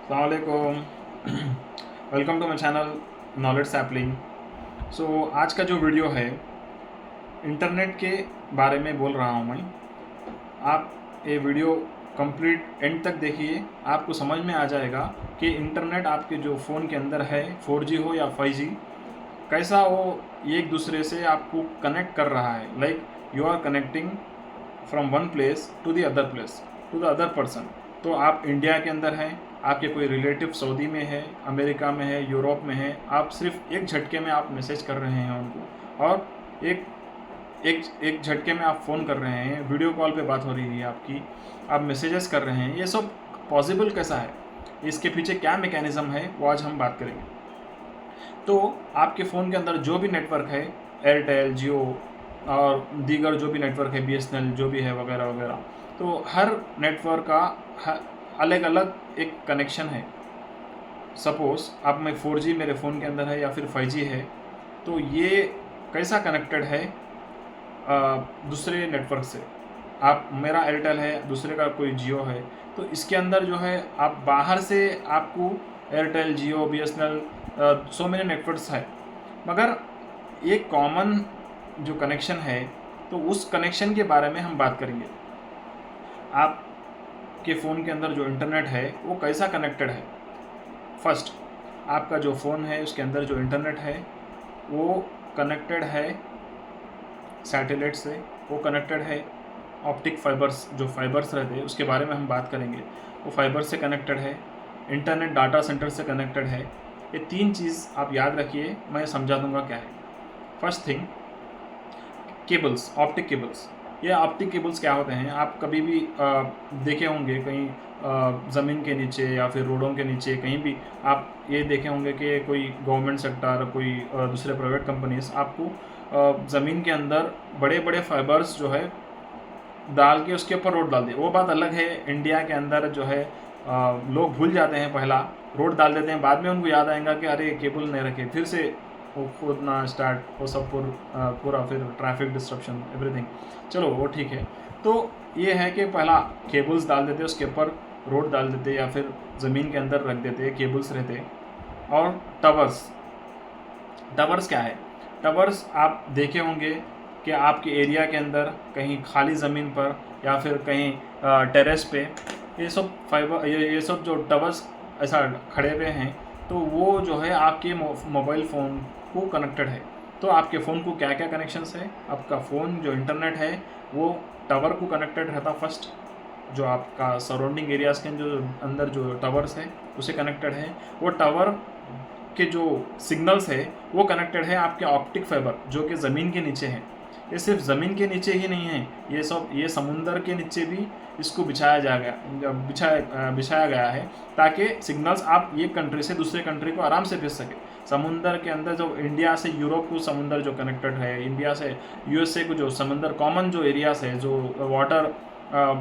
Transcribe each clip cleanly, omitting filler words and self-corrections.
अस्सलामुअलैकुम। Welcome to my channel Knowledge Sapling. आज का जो वीडियो है इंटरनेट के बारे में बोल रहा हूँ मैं। आप ये वीडियो कंप्लीट एंड तक देखिए, आपको समझ में आ जाएगा कि इंटरनेट आपके जो फ़ोन के अंदर है 4G हो या 5G, कैसा वो एक दूसरे से आपको कनेक्ट कर रहा है। Like you are connecting from one place to the other place to the other person. तो आप इंडिया के अंदर हैं, आपके कोई रिलेटिव सऊदी में है, अमेरिका में है, यूरोप में है, आप सिर्फ एक झटके में आप मैसेज कर रहे हैं उनको, और एक एक एक झटके में आप फ़ोन कर रहे हैं, वीडियो कॉल पे बात हो रही है आपकी, आप मैसेजेस कर रहे हैं। ये सब पॉसिबल कैसा है, इसके पीछे क्या मैकेनिज़्म है, वो आज हम बात करेंगे। तो आपके फ़ोन के अंदर जो भी नेटवर्क है, एयरटेल, जियो और दीगर जो भी नेटवर्क है, BSNL जो भी है वगैरह वगैरह, तो हर नेटवर्क का अलग अलग एक कनेक्शन है। सपोज़ आप में 4G मेरे फ़ोन के अंदर है या फिर 5G है, तो ये कैसा कनेक्टेड है दूसरे नेटवर्क से। आप मेरा एयरटेल है, दूसरे का कोई जियो है, तो इसके अंदर जो है आप बाहर से आपको एयरटेल, जियो, BSNL सो मेनी नेटवर्क्स है, मगर एक कॉमन जो कनेक्शन है, तो उस कनेक्शन के बारे में हम बात करेंगे। आपके फ़ोन के अंदर जो इंटरनेट है वो कैसा कनेक्टेड है। फर्स्ट, आपका जो फ़ोन है उसके अंदर जो इंटरनेट है वो कनेक्टेड है सैटेलाइट से, वो कनेक्टेड है ऑप्टिक फाइबर्स, जो फाइबर्स रहते हैं उसके बारे में हम बात करेंगे, वो फाइबर से कनेक्टेड है, इंटरनेट डाटा सेंटर से कनेक्टेड है। ये तीन चीज़ आप याद रखिए, मैं समझा दूंगा क्या है। First thing, cables, optic cables. ये ऑप्टिक केबल्स क्या होते हैं, आप कभी भी देखे होंगे कहीं ज़मीन के नीचे या फिर रोडों के नीचे, कहीं भी आप ये देखे होंगे कि कोई गवर्नमेंट सेक्टर, कोई दूसरे प्राइवेट कंपनीज आपको ज़मीन के अंदर बड़े बड़े फाइबर्स जो है डाल के उसके ऊपर रोड डाल दे। वो बात अलग है, इंडिया के अंदर जो है लोग भूल जाते हैं, पहला रोड डाल देते हैं, बाद में उनको याद आएगा कि अरे केबल नहीं रखे, फिर से वो खोदना स्टार्ट, वो सब पूरा फिर ट्रैफिक डिस्ट्रप्शन एवरीथिंग। चलो वो ठीक है। तो ये है कि पहला केबल्स डाल देते, उसके ऊपर रोड डाल देते या फिर ज़मीन के अंदर रख देते, केबल्स रहते। और टावर्स, टावर्स क्या है, टावर्स आप देखे होंगे कि आपके एरिया के अंदर कहीं खाली ज़मीन पर या फिर कहीं टेरेस पे ये सब फाइबर, ये सब जो टावर्स ऐसा खड़े हुए हैं, तो वो जो है आपके मोबाइल फ़ोन को कनेक्टेड है। तो आपके फ़ोन को क्या क्या कनेक्शंस है, आपका फ़ोन जो इंटरनेट है वो टावर को कनेक्टेड रहता फर्स्ट, जो आपका सराउंडिंग एरियाज़ के जो अंदर जो टावर्स है उसे कनेक्टेड है। वो टावर के जो सिग्नल्स है वो कनेक्टेड है आपके ऑप्टिक फाइबर जो कि ज़मीन के नीचे हैं। ये सिर्फ ज़मीन के नीचे ही नहीं है, ये सब ये समुंदर के नीचे भी इसको बिछाया गया है, ताकि सिग्नल्स आप एक कंट्री से दूसरे कंट्री को आराम से भेज सके। समुंदर के अंदर जो इंडिया से यूरोप को समुंदर जो कनेक्टेड है, इंडिया से USA को जो समुंदर कॉमन जो एरियाज है, जो वाटर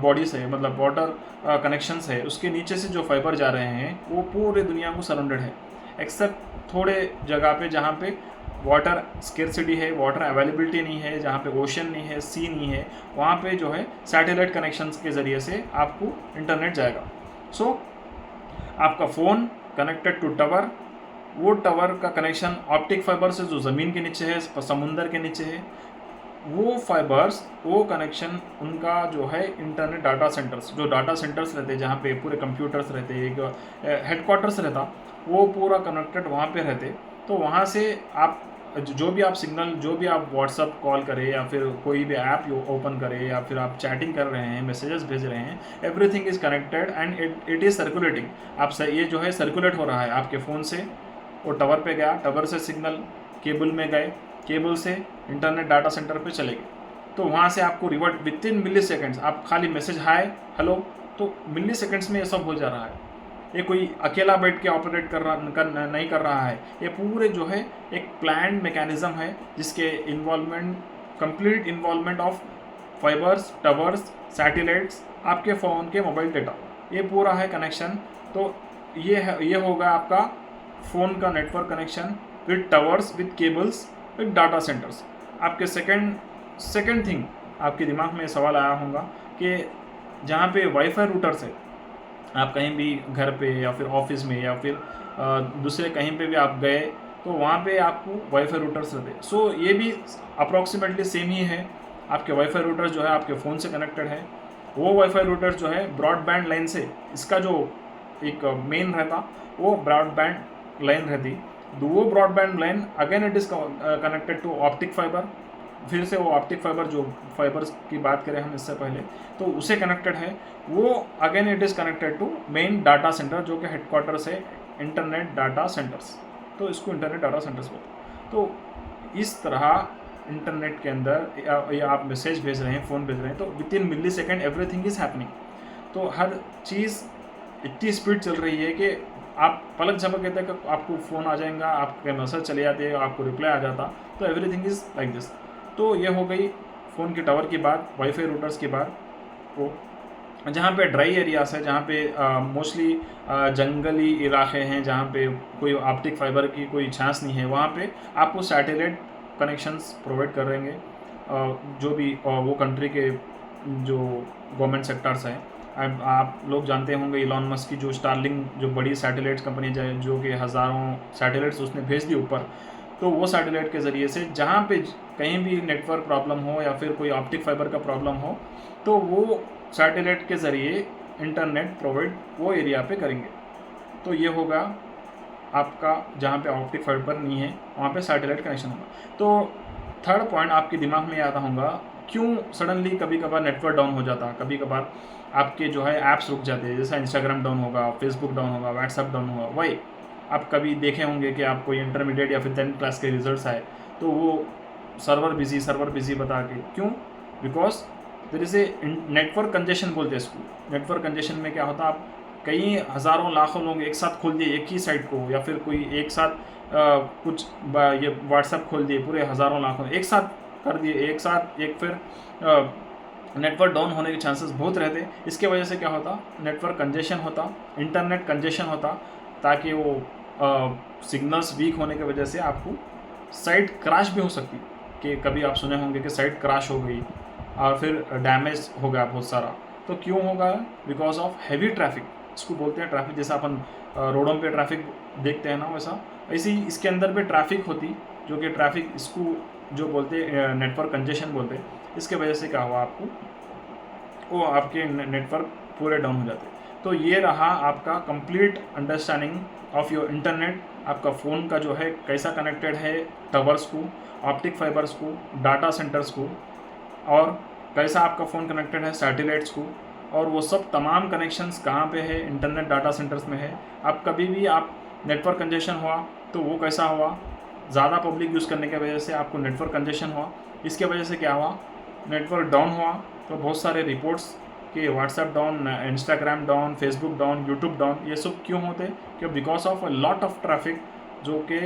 बॉडीज है, मतलब वाटर कनेक्शंस है, उसके नीचे से जो फाइबर जा रहे हैं वो पूरे दुनिया को सराउंडेड है, एक्सेप्ट थोड़े जगह पे जहाँ पे वाटर स्केर्सिटी है, वाटर अवेलेबिलिटी नहीं है, जहाँ पे ओशन नहीं है, सी नहीं है, वहाँ पे जो है सैटेलाइट कनेक्शंस के ज़रिए से आपको इंटरनेट जाएगा। सो आपका फ़ोन कनेक्टेड टू टावर, वो टावर का कनेक्शन ऑप्टिक फाइबर से जो ज़मीन के नीचे है, समुंदर के नीचे है, वो फाइबर्स, वो कनेक्शन उनका जो है इंटरनेट डाटा सेंटर्स, जो डाटा सेंटर्स रहते हैं जहाँ पे पूरे कंप्यूटर्स रहते हैं, एक हेडक्वार्टर्स रहता, वो पूरा कनेक्टेड वहाँ पे रहते। तो वहाँ से आप जो भी आप सिग्नल, जो भी आप व्हाट्सअप कॉल करें या फिर कोई भी ऐप ओपन करें या फिर आप चैटिंग कर रहे हैं, मैसेजेस भेज रहे हैं, everything is connected and it is circulating. आप ये जो है सर्कुलेट हो रहा है आपके फ़ोन से, वो टावर पे गया, टावर से सिग्नल केबल में गए, केबल से इंटरनेट डाटा सेंटर पे चले गए। तो वहाँ से आपको revert within milliseconds, आप खाली मैसेज हाय हेलो, तो मिली सेकेंड्स में ये सब हो जा रहा है। ये कोई अकेला बैठ के ऑपरेट नहीं कर रहा है, ये पूरे जो है एक प्लान्ड मैकेनिज्म है जिसके involvement, complete involvement of fibres, towers, satellites, आपके फ़ोन के मोबाइल डेटा, ये पूरा है कनेक्शन। तो ये होगा आपका फ़ोन का network connection with towers, with cables, with data centres. आपके सेकंड थिंग आपके दिमाग में सवाल आया होगा कि जहाँ पे वाईफाई रूटर्स है, आप कहीं भी घर पे या फिर ऑफिस में या फिर दूसरे कहीं पे भी आप गए तो वहाँ पे आपको वाईफाई रूटर्स रहते हैं। सो ये भी अप्रॉक्सीमेटली सेम ही है। आपके वाईफाई रूटर्स जो है आपके फ़ोन से कनेक्टेड है, वो वाईफाई रूटर्स जो है ब्रॉडबैंड लाइन से, इसका जो एक मेन रहता वो ब्रॉडबैंड लाइन रहती, तो वो broadband line again it is connected to optic fibre. फिर से वो ऑप्टिक फाइबर, जो फाइबर्स की बात करें हम इससे पहले, तो उसे कनेक्टेड है वो again it is connected to main data centre, जो कि हेडक्वार्टर्स है इंटरनेट डाटा सेंटर्स। तो इसको इंटरनेट डाटा सेंटर्स बोलते हैं। तो इस तरह इंटरनेट के अंदर या आप मैसेज भेज रहे हैं, फ़ोन भेज रहे हैं, तो within millisecond everything is happening. तो हर चीज़ इतनी स्पीड चल रही है कि आप पलक झपकते तक आपको फ़ोन आ जाएगा, आपके मैसेज चले जाते हैं, आपको रिप्लाई आ जाता। तो एवरीथिंग इज़ लाइक दिस। तो ये हो गई फ़ोन के टावर की बात, वाईफाई रूटर्स की बात। वो जहाँ पे ड्राई एरियाज है, जहाँ पे मोस्टली जंगली इलाके हैं, जहाँ पे कोई ऑप्टिक फाइबर की कोई चांस नहीं है, वहाँ पे आपको सैटेलाइट कनेक्शंस प्रोवाइड करेंगे जो भी वो कंट्री के जो गवर्नमेंट सेक्टर्स हैं। आप लोग जानते होंगे इलॉन मस्क की जो स्टारलिंक, जो बड़ी सैटेलाइट कंपनी है, जो कि हज़ारों सैटेलाइट्स उसने भेज दी ऊपर, तो वो सैटेलाइट के ज़रिए से जहाँ पे कहीं भी नेटवर्क प्रॉब्लम हो या फिर कोई ऑप्टिक फाइबर का प्रॉब्लम हो, तो वो सैटेलाइट के ज़रिए इंटरनेट प्रोवाइड वो एरिया पे करेंगे। तो ये होगा आपका, जहाँ पे ऑप्टिक फाइबर नहीं है वहाँ पे सैटेलाइट कनेक्शन होगा। तो थर्ड पॉइंट आपके दिमाग में आता होगा, क्यों सडनली कभी कभार नेटवर्क डाउन हो जाता, कभी कभार आपके जो है ऐप्स रुक जाते हैं, जैसा इंस्टाग्राम डाउन होगा, फेसबुक डाउन होगा, व्हाट्सएप डाउन होगा। वही आप कभी देखे होंगे कि आप कोई इंटरमीडिएट या फिर 10th क्लास के रिजल्ट्स आए तो वो सर्वर बिजी बता के, क्यों? Because there is a network congestion बोलते हैं इसको। नेटवर्क कंजेशन में क्या होता है, आप कई हज़ारों लाखों लोग एक साथ खोल दिए एक ही साइट को, या फिर कोई एक साथ ये व्हाट्सएप खोल दिए पूरे हज़ारों लाखों एक साथ कर दिए एक साथ, एक फिर नेटवर्क डाउन होने के चांसेस बहुत रहते। इसके वजह से क्या होता, नेटवर्क कंजेशन होता, इंटरनेट कंजेशन होता, ताकि वो सिग्नल्स वीक होने की वजह से आपको साइट क्रैश भी हो सकती, कि कभी आप सुने होंगे कि साइट क्रैश हो गई और फिर डैमेज हो गया बहुत सारा। तो क्यों होगा? बिकॉज ऑफ हैवी ट्रैफिक, इसको बोलते हैं ट्रैफिक। जैसा अपन रोडों पे ट्रैफिक देखते हैं ना, वैसा ऐसे ही इसके अंदर भी ट्रैफिक होती, जो कि ट्रैफिक इसको जो बोलते हैं नेटवर्क कंजेशन बोलते हैं। इसके वजह से क्या हुआ, आपको वो आपके नेटवर्क पूरे डाउन हो जाते। तो ये रहा आपका complete understanding of your internet. आपका फ़ोन का जो है कैसा कनेक्टेड है टावर्स को, ऑप्टिक फाइबर्स को, डाटा सेंटर्स को, और कैसा आपका फ़ोन कनेक्टेड है सैटेलाइट्स को, और वो सब तमाम कनेक्शंस कहाँ पे है, इंटरनेट डाटा सेंटर्स में है। आप कभी भी आप नेटवर्क कंजेशन हुआ तो वो कैसा हुआ, ज़्यादा पब्लिक यूज़ करने की वजह से आपको नेटवर्क कंजेशन हुआ। इसके वजह से क्या हुआ, नेटवर्क डाउन हुआ। तो बहुत सारे रिपोर्ट्स कि WhatsApp down, Instagram down, Facebook down, YouTube down, ये सब क्यों होते? कि because of a lot of traffic, जो कि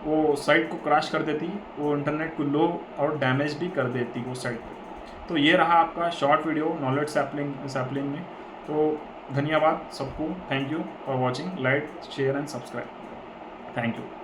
वो साइट को क्रैश कर देती, वो इंटरनेट को लो और डैमेज भी कर देती वो साइट पे। तो ये रहा आपका शॉर्ट वीडियो नॉलेज सैपलिंग में। तो धन्यवाद सबको, thank you for watching, like share and subscribe, thank you.